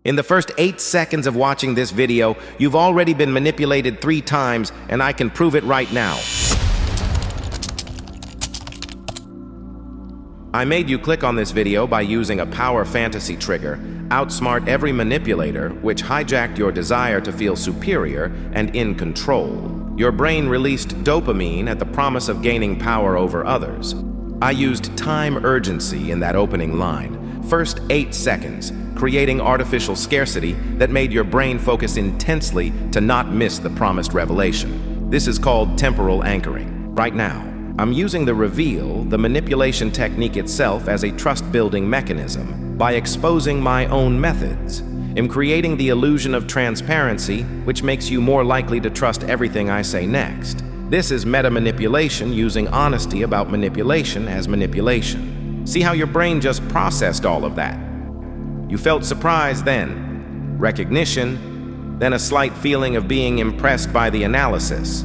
In the first 8 seconds of watching this video, you've already been manipulated 3 times, and I can prove it right now. I made you click on this video by using a power fantasy trigger, Outsmart every manipulator, which hijacked your desire to feel superior and in control. Your brain released dopamine at the promise of gaining power over others. I used time urgency in that opening line. First 8 seconds, creating artificial scarcity that made your brain focus intensely to not miss the promised revelation. This is called temporal anchoring. Right now, I'm using the reveal, the manipulation technique itself, as a trust-building mechanism. By exposing my own methods, I'm creating the illusion of transparency, which makes you more likely to trust everything I say next. This is meta-manipulation, using honesty about manipulation as manipulation. See how your brain just processed all of that? You felt surprise then, recognition, then a slight feeling of being impressed by the analysis.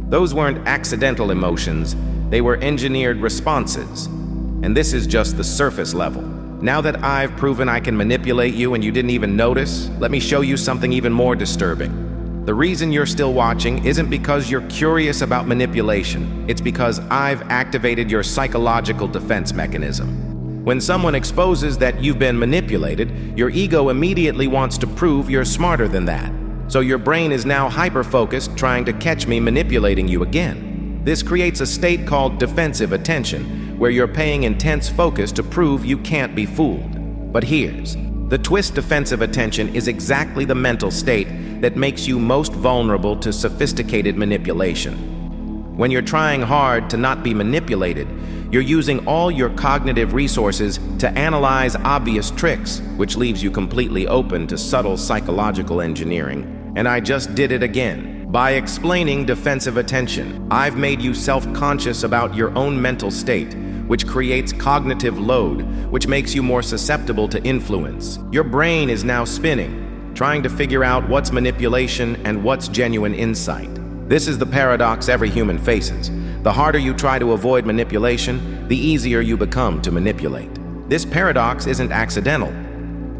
Those weren't accidental emotions, they were engineered responses. And this is just the surface level. Now that I've proven I can manipulate you and you didn't even notice, let me show you something even more disturbing. The reason you're still watching isn't because you're curious about manipulation. It's because I've activated your psychological defense mechanism. When someone exposes that you've been manipulated, your ego immediately wants to prove you're smarter than that. So your brain is now hyper-focused, trying to catch me manipulating you again. This creates a state called defensive attention, where you're paying intense focus to prove you can't be fooled. But here's the twist: defensive attention is exactly the mental state that makes you most vulnerable to sophisticated manipulation. When you're trying hard to not be manipulated, you're using all your cognitive resources to analyze obvious tricks, which leaves you completely open to subtle psychological engineering. And I just did it again. By explaining defensive attention, I've made you self-conscious about your own mental state, which creates cognitive load, which makes you more susceptible to influence. Your brain is now spinning, trying to figure out what's manipulation and what's genuine insight. This is the paradox every human faces. The harder you try to avoid manipulation, the easier you become to manipulate. This paradox isn't accidental.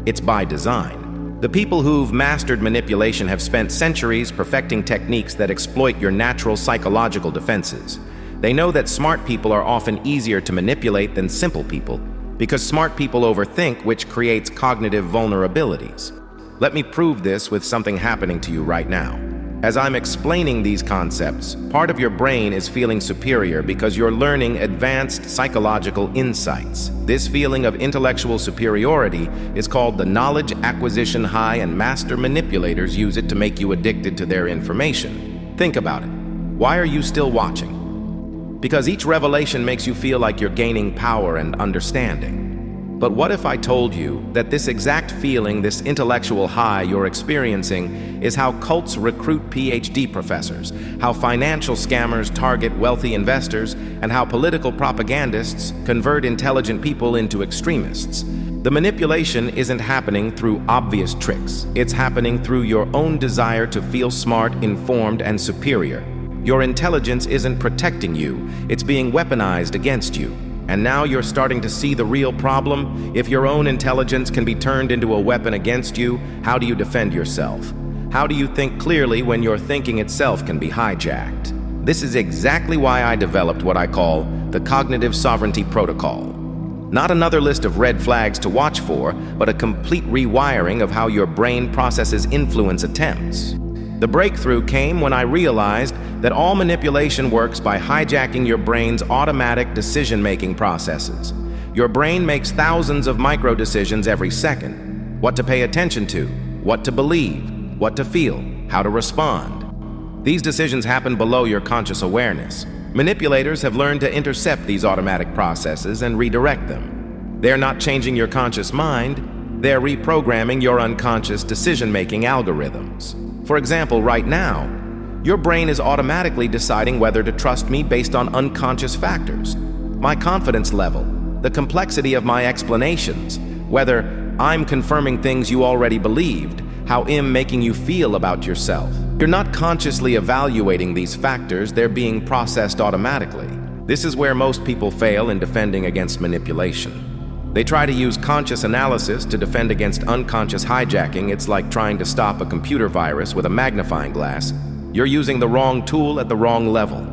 It's by design. The people who've mastered manipulation have spent centuries perfecting techniques that exploit your natural psychological defenses. They know that smart people are often easier to manipulate than simple people, because smart people overthink, which creates cognitive vulnerabilities. Let me prove this with something happening to you right now. As I'm explaining these concepts, part of your brain is feeling superior because you're learning advanced psychological insights. This feeling of intellectual superiority is called the knowledge acquisition high, and master manipulators use it to make you addicted to their information. Think about it. Why are you still watching? Because each revelation makes you feel like you're gaining power and understanding. But what if I told you that this exact feeling, this intellectual high you're experiencing, is how cults recruit PhD professors, how financial scammers target wealthy investors, and how political propagandists convert intelligent people into extremists? The manipulation isn't happening through obvious tricks. It's happening through your own desire to feel smart, informed, and superior. Your intelligence isn't protecting you, it's being weaponized against you. And now you're starting to see the real problem. If your own intelligence can be turned into a weapon against you, how do you defend yourself? How do you think clearly when your thinking itself can be hijacked? This is exactly why I developed what I call the Cognitive Sovereignty Protocol. Not another list of red flags to watch for, but a complete rewiring of how your brain processes influence attempts. The breakthrough came when I realized that all manipulation works by hijacking your brain's automatic decision-making processes. Your brain makes thousands of micro-decisions every second. What to pay attention to, what to believe, what to feel, how to respond. These decisions happen below your conscious awareness. Manipulators have learned to intercept these automatic processes and redirect them. They're not changing your conscious mind, they're reprogramming your unconscious decision-making algorithms. For example, right now, your brain is automatically deciding whether to trust me based on unconscious factors. My confidence level, the complexity of my explanations, whether I'm confirming things you already believed, how I'm making you feel about yourself. You're not consciously evaluating these factors, they're being processed automatically. This is where most people fail in defending against manipulation. They try to use conscious analysis to defend against unconscious hijacking. It's like trying to stop a computer virus with a magnifying glass. You're using the wrong tool at the wrong level.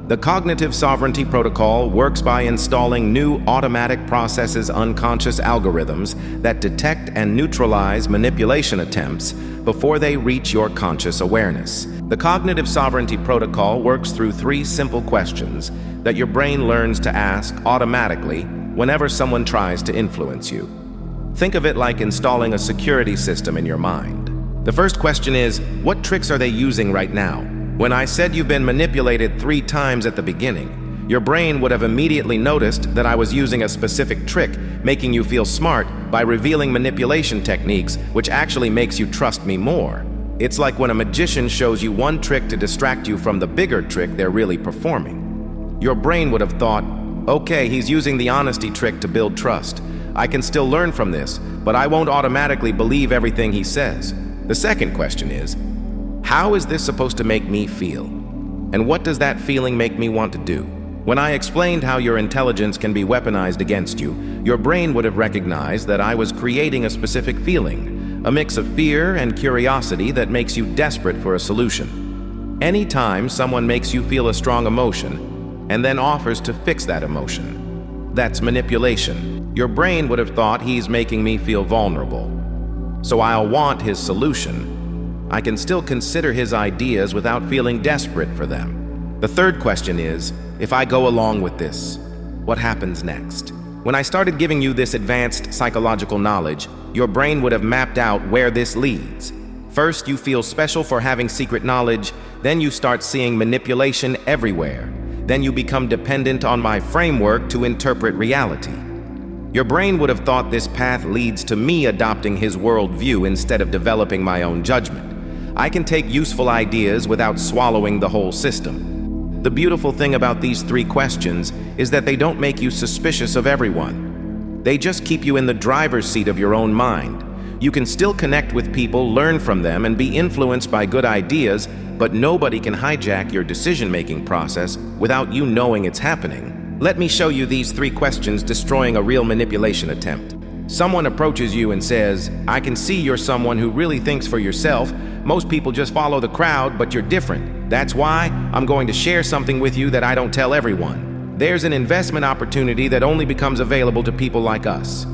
The Cognitive Sovereignty Protocol works by installing new automatic processes unconscious algorithms that detect and neutralize manipulation attempts before they reach your conscious awareness. The Cognitive Sovereignty Protocol works through 3 simple questions that your brain learns to ask automatically whenever someone tries to influence you. Think of it like installing a security system in your mind. The first question is, what tricks are they using right now? When I said you've been manipulated 3 times at the beginning, your brain would have immediately noticed that I was using a specific trick, making you feel smart by revealing manipulation techniques, which actually makes you trust me more. It's like when a magician shows you one trick to distract you from the bigger trick they're really performing. Your brain would have thought, okay, he's using the honesty trick to build trust. I can still learn from this, but I won't automatically believe everything he says. The second question is, how is this supposed to make me feel? And what does that feeling make me want to do? When I explained how your intelligence can be weaponized against you, your brain would have recognized that I was creating a specific feeling, a mix of fear and curiosity that makes you desperate for a solution. Anytime someone makes you feel a strong emotion and then offers to fix that emotion, that's manipulation. Your brain would have thought he's making me feel vulnerable, so I'll want his solution. I can still consider his ideas without feeling desperate for them. The third question is, if I go along with this, what happens next? When I started giving you this advanced psychological knowledge, your brain would have mapped out where this leads. First, you feel special for having secret knowledge, then you start seeing manipulation everywhere. Then you become dependent on my framework to interpret reality. Your brain would have thought this path leads to me adopting his worldview instead of developing my own judgment. I can take useful ideas without swallowing the whole system. The beautiful thing about these 3 questions is that they don't make you suspicious of everyone. They just keep you in the driver's seat of your own mind. You can still connect with people, learn from them, and be influenced by good ideas, but nobody can hijack your decision-making process without you knowing it's happening. Let me show you these 3 questions destroying a real manipulation attempt. Someone approaches you and says, I can see you're someone who really thinks for yourself. Most people just follow the crowd, but you're different. That's why I'm going to share something with you that I don't tell everyone. There's an investment opportunity that only becomes available to people like us.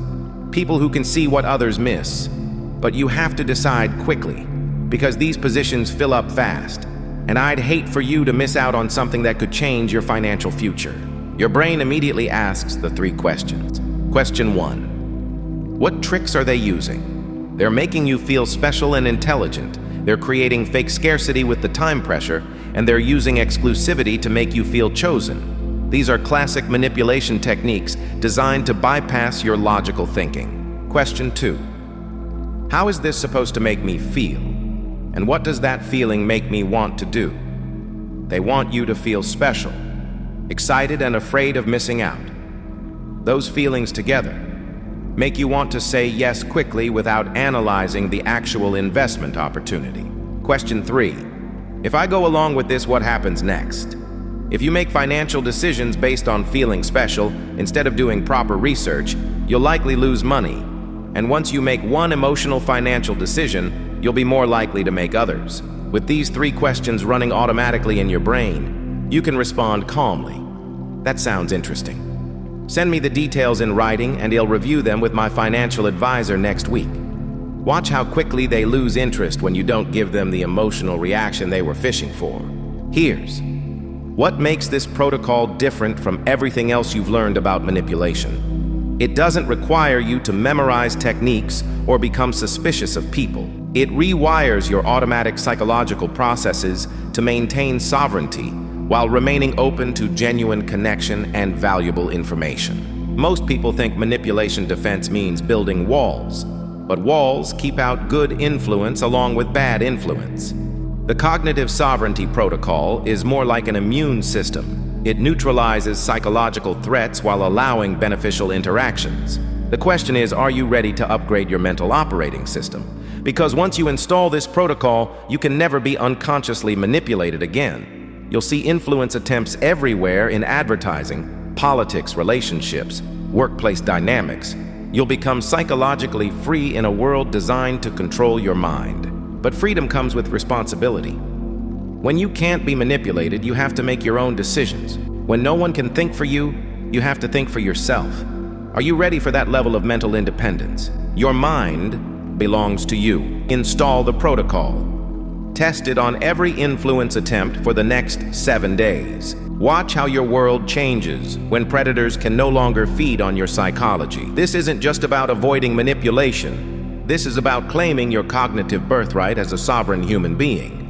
People who can see what others miss. But you have to decide quickly, because these positions fill up fast. And I'd hate for you to miss out on something that could change your financial future. Your brain immediately asks the 3 questions. Question 1. What tricks are they using? They're making you feel special and intelligent. They're creating fake scarcity with the time pressure, and they're using exclusivity to make you feel chosen. These are classic manipulation techniques designed to bypass your logical thinking. Question 2. How is this supposed to make me feel? And what does that feeling make me want to do? They want you to feel special, excited and afraid of missing out. Those feelings together make you want to say yes quickly without analyzing the actual investment opportunity. Question 3. If I go along with this, what happens next? If you make financial decisions based on feeling special instead of doing proper research, you'll likely lose money. And once you make one emotional financial decision, you'll be more likely to make others. With these 3 questions running automatically in your brain, you can respond calmly. That sounds interesting. Send me the details in writing and I'll review them with my financial advisor next week. Watch how quickly they lose interest when you don't give them the emotional reaction they were fishing for. Here's what makes this protocol different from everything else you've learned about manipulation. It doesn't require you to memorize techniques or become suspicious of people. It rewires your automatic psychological processes to maintain sovereignty while remaining open to genuine connection and valuable information. Most people think manipulation defense means building walls, but walls keep out good influence along with bad influence. The Cognitive Sovereignty Protocol is more like an immune system. It neutralizes psychological threats while allowing beneficial interactions. The question is, are you ready to upgrade your mental operating system? Because once you install this protocol, you can never be unconsciously manipulated again. You'll see influence attempts everywhere in advertising, politics, relationships, workplace dynamics. You'll become psychologically free in a world designed to control your mind. But freedom comes with responsibility. When you can't be manipulated, you have to make your own decisions. When no one can think for you, you have to think for yourself. Are you ready for that level of mental independence? Your mind belongs to you. Install the protocol. Test it on every influence attempt for the next 7 days. Watch how your world changes when predators can no longer feed on your psychology. This isn't just about avoiding manipulation. This is about claiming your cognitive birthright as a sovereign human being.